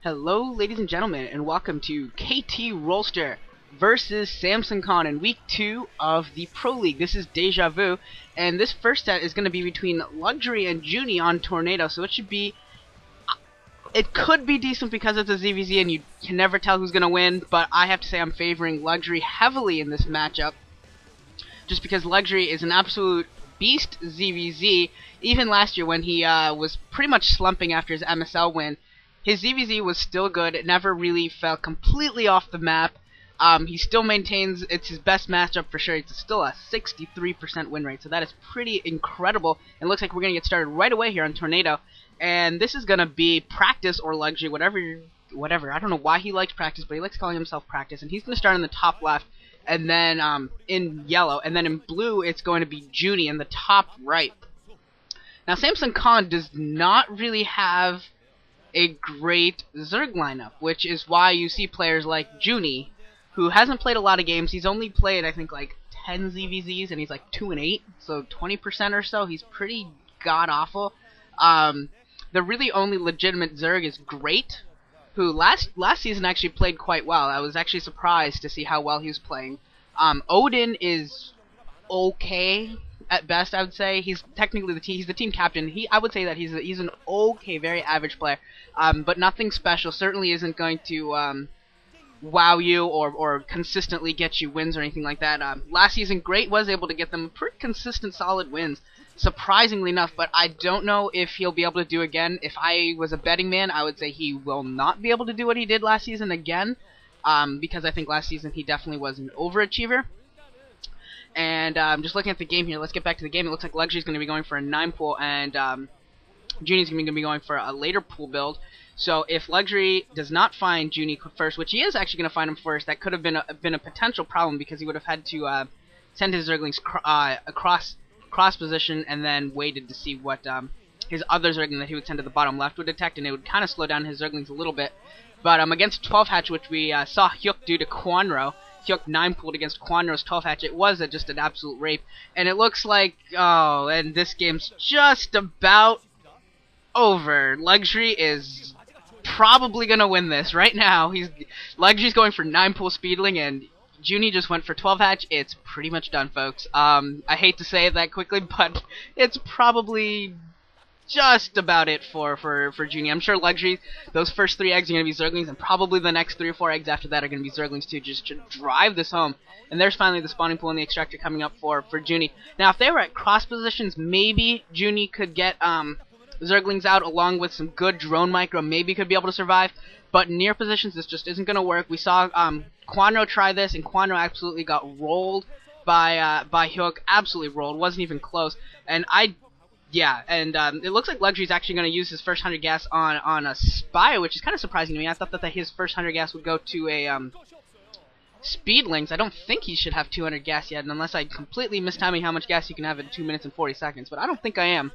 Hello, ladies and gentlemen, and welcome to KT Rolster versus Samson Khan in Week 2 of the Pro League. This is Deja Vu, and this first set is going to be between Luxury and Juni on Tornado, so it could be decent because it's a ZVZ and you can never tell who's going to win, but I have to say I'm favoring Luxury heavily in this matchup, just because Luxury is an absolute beast ZVZ. Even last year when he was pretty much slumping after his MSL win, his ZVZ was still good. It never really fell completely off the map. He still maintains it's his best matchup for sure. It's still a 63% win rate, so that is pretty incredible. And it looks like we're going to get started right away here on Tornado. And this is going to be Practice or Luxury, whatever. I don't know why he likes Practice, but he likes calling himself Practice. And he's going to start in the top left, and then in yellow. And then in blue, it's going to be Juni in the top right. Now, Samson Khan does not really have a great Zerg lineup, which is why you see players like Juni, who hasn't played a lot of games. He's only played, I think, like 10 ZVZs, and he's like 2-8, so 20% or so. He's pretty god-awful. The really only legitimate Zerg is Great, who last season actually played quite well. I was actually surprised to see how well he was playing. Odin is okay at best, I would say. He's technically he's the team captain. I would say that he's an okay, very average player, but nothing special. Certainly isn't going to wow you or consistently get you wins or anything like that. Last season, Great was able to get them pretty consistent, solid wins, surprisingly enough. But I don't know if he'll be able to do again. If I was a betting man, I would say he will not be able to do what he did last season again, because I think last season he definitely was an overachiever. And just looking at the game here, let's get back to the game. It looks like Luxury's going to be going for a 9 pool, and Juni's going to be going for a later pool build. So if Luxury does not find Juni first, which he is actually going to find him first, that could have been a potential problem, because he would have had to send his Zerglings across position and then waited to see what his other Zergling that he would send to the bottom left would detect, and it would kind of slow down his Zerglings a little bit. But against 12 hatch, which we saw Hyuk do to Quanro, Hyuk 9 pooled against Quanro's 12 hatch. It was just an absolute rape. And it looks like, and this game's just about over. Luxury is probably going to win this right now. Luxury's going for 9 pool speedling, and Juni just went for 12 hatch. It's pretty much done, folks. I hate to say it that quickly, but it's probably just about it for Juni. I'm sure Luxury, those first 3 eggs are going to be Zerglings, and probably the next 3 or 4 eggs after that are going to be Zerglings too, just to drive this home. And there's finally the spawning pool and the extractor coming up for Juni. Now, if they were at cross positions, maybe Juni could get Zerglings out along with some good drone micro, maybe could be able to survive. But near positions, this just isn't going to work. We saw Quanro try this, and Quanro absolutely got rolled by Hyuk. Absolutely rolled, wasn't even close. And it looks like Luxury's actually going to use his first 100 gas on a Spire, which is kind of surprising to me. I thought that his first 100 gas would go to a Speedlings. I don't think he should have 200 gas yet, unless I completely mistiming how much gas you can have in 2 minutes and 40 seconds, but I don't think I am.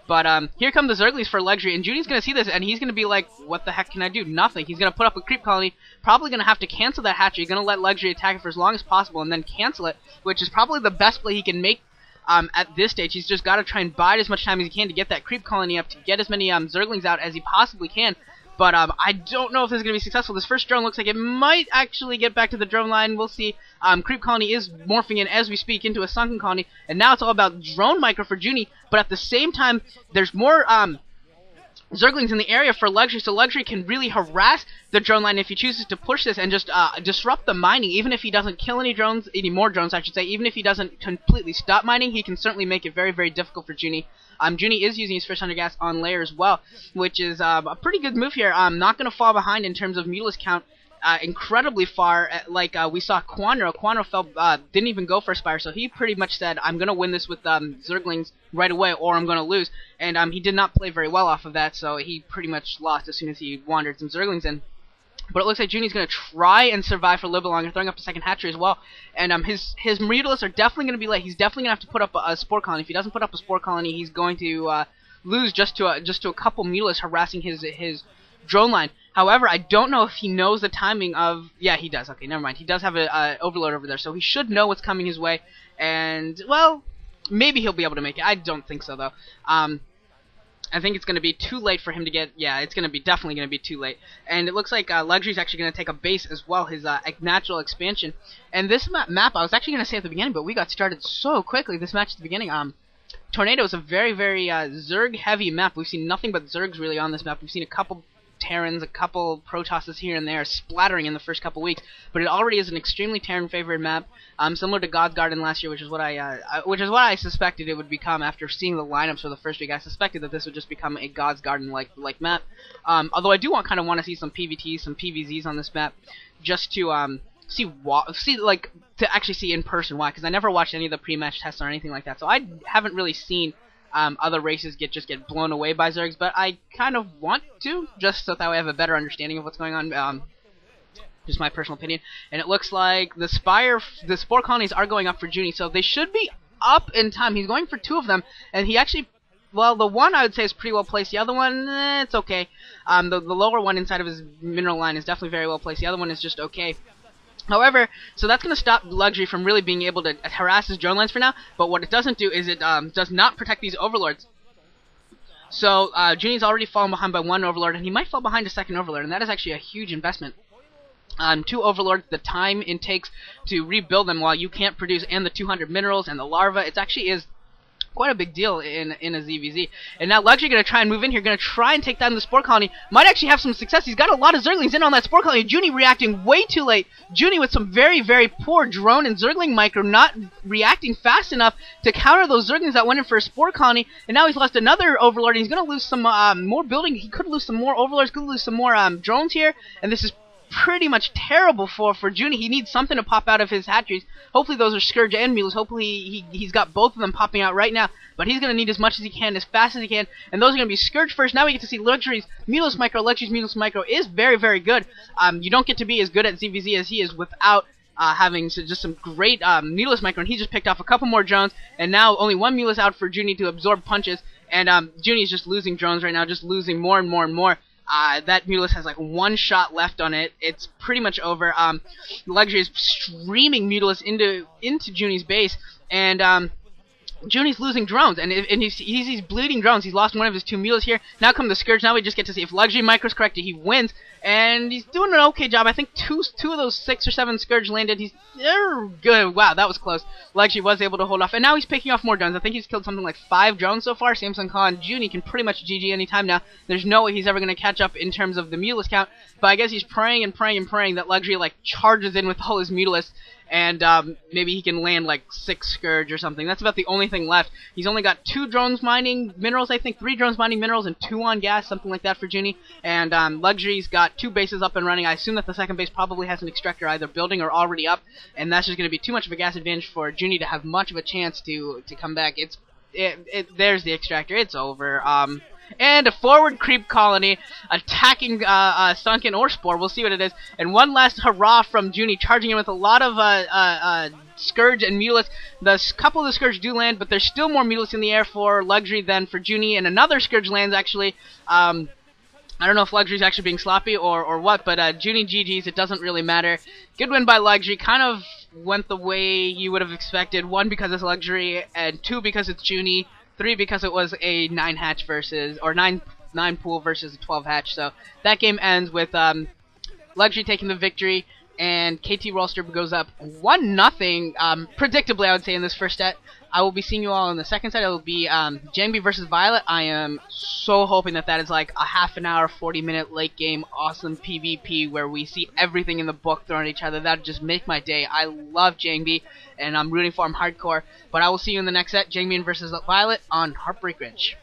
But here come the Zerglings for Luxury, and Juni's going to see this, and he's going to be like, what the heck can I do? Nothing. He's going to put up a creep colony, probably going to have to cancel that hatchery. He's going to let Luxury attack it for as long as possible, and then cancel it, which is probably the best play he can make at this stage. He's just got to try and bide as much time as he can to get that creep colony up, to get as many Zerglings out as he possibly can. But I don't know if this is going to be successful. This first drone looks like it might actually get back to the drone line. We'll see. Creep colony is morphing in as we speak into a sunken colony, and now it's all about drone micro for Juni. But at the same time, there's more Zerglings in the area for Luxury, so Luxury can really harass the drone line if he chooses to push this and just disrupt the mining. Even if he doesn't kill any more drones, I should say, even if he doesn't completely stop mining, he can certainly make it very, very difficult for Juni. Juni is using his first 100 gas on layer as well, which is a pretty good move here. Not going to fall behind in terms of Mutalisk count incredibly far, like we saw Quanro. Quanro didn't even go for Spire, so he pretty much said, I'm going to win this with Zerglings right away, or I'm going to lose. And he did not play very well off of that, so he pretty much lost as soon as he wandered some Zerglings in. But it looks like Juni's going to try and survive for a little bit longer, throwing up a second hatchery as well. And his Mutalisks are definitely going to be late. He's definitely going to have to put up a Spore Colony. If he doesn't put up a Spore Colony, he's going to lose just to a couple Mutalisks harassing his drone line. However, I don't know if he knows the timing of... Yeah, he does. Okay, never mind. He does have an overload over there, so he should know what's coming his way. And, well, maybe he'll be able to make it. I don't think so, though. I think it's going to be too late for him to get... Yeah, it's going to be definitely going to be too late. And it looks like Luxury's actually going to take a base as well, his natural expansion. And this map, I was actually going to say at the beginning, but we got started so quickly, this match at the beginning. Tornado is a very, very Zerg-heavy map. We've seen nothing but Zergs really on this map. We've seen a couple Terrans, a couple Protosses here and there splattering in the first couple weeks, but it already is an extremely Terran-favored map, similar to God's Garden last year, which is what I suspected it would become after seeing the lineups for the first week. I suspected that this would just become a God's Garden like map. Although I do kind of want to see some PvTs, some PvZs on this map, just to to actually see in person why, because I never watched any of the pre-match tests or anything like that, so I haven't really seen other races just get blown away by Zergs, but I kind of want to, just so that way I have a better understanding of what's going on. Just my personal opinion. And it looks like the Spore colonies are going up for Juni, so they should be up in time. He's going for 2 of them, and he actually, well, the one I would say is pretty well placed. The other one, it's okay. The lower one inside of his mineral line is definitely very well placed. The other one is just okay. However, so that's going to stop Luxury from really being able to harass his drone lines for now, but what it doesn't do is it does not protect these overlords. So Juni's already fallen behind by 1 overlord, and he might fall behind a 2nd overlord, and that is actually a huge investment. 2 overlords, the time it takes to rebuild them while you can't produce, and the 200 minerals and the larva, it actually is quite a big deal in a ZVZ. And now Luxury going to try and move in here, going to try and take down the Spore Colony. Might actually have some success. He's got a lot of Zerglings in on that Spore Colony. Juni reacting way too late. Juni with some very, very poor drone and Zergling micro, not reacting fast enough to counter those Zerglings that went in for a Spore Colony. And now he's lost another Overlord, and he's going to lose some more building. He could lose some more Overlords, could lose some more drones here. And this is pretty much terrible for Juni. He needs something to pop out of his hatcheries. Hopefully those are Scourge and Mules. Hopefully he's got both of them popping out right now. But he's going to need as much as he can, as fast as he can. And those are going to be Scourge first. Now we get to see Luxury's Mulus Micro. Luxury's Mulus Micro is very, very good. You don't get to be as good at ZVZ as he is without having just some great Mulus Micro. And he just picked off a couple more drones. And now only 1 Mulus out for Juni to absorb punches. And Juni is just losing drones right now, just losing more and more and more. That Mulus has like 1 shot left on it. It's pretty much over. Luxury is streaming Mulus into Juni's base, and Juni's losing drones, and he's bleeding drones. He's lost 1 of his 2 Mulus here. Now come the Scourge. Now we just get to see if Luxury Micro's corrected, he wins, and he's doing an okay job. I think two of those 6 or 7 Scourge landed. He's good. Wow, that was close. Luxury was able to hold off, and now he's picking off more drones. I think he's killed something like 5 drones so far. Samsung Khan Juni can pretty much GG anytime now. There's no way he's ever going to catch up in terms of the Mulus count, but I guess he's praying and praying and praying that Luxury like charges in with all his Mulus, and maybe he can land like 6 Scourge or something. That's about the only thing left. He's only got 2 drones mining minerals, I think, 3 drones mining minerals and 2 on gas, something like that for Juni. And Luxury's got 2 bases up and running. I assume that the 2nd base probably has an extractor either building or already up, and that's just going to be too much of a gas advantage for Juni to have much of a chance to come back. There's the extractor. It's over. And a forward creep colony attacking Sunken or Spore. We'll see what it is. And one last hurrah from Juni, charging in with a lot of Scourge and Mulus. The couple of the Scourge do land, but there's still more Mulus in the air for Luxury than for Juni. And another Scourge lands, actually. I don't know if Luxury's actually being sloppy or what, but Juni GG's, it doesn't really matter. Good win by Luxury. Kind of went the way you would have expected. 1, because it's Luxury, and 2, because it's Juni. 3, because it was a 9 hatch versus, or 9 pool versus a 12 hatch. So that game ends with Luxury taking the victory, and KT Rolster goes up 1-0. Predictably, I would say, in this first set. I will be seeing you all in the second set. It will be Jangbi versus Violet. I am so hoping that is like a half an hour, 40-minute late game, awesome PvP where we see everything in the book thrown at each other. That would just make my day. I love Jangbi, and I'm rooting for him hardcore. But I will see you in the next set, Jangbi versus Violet on Heartbreak Ridge.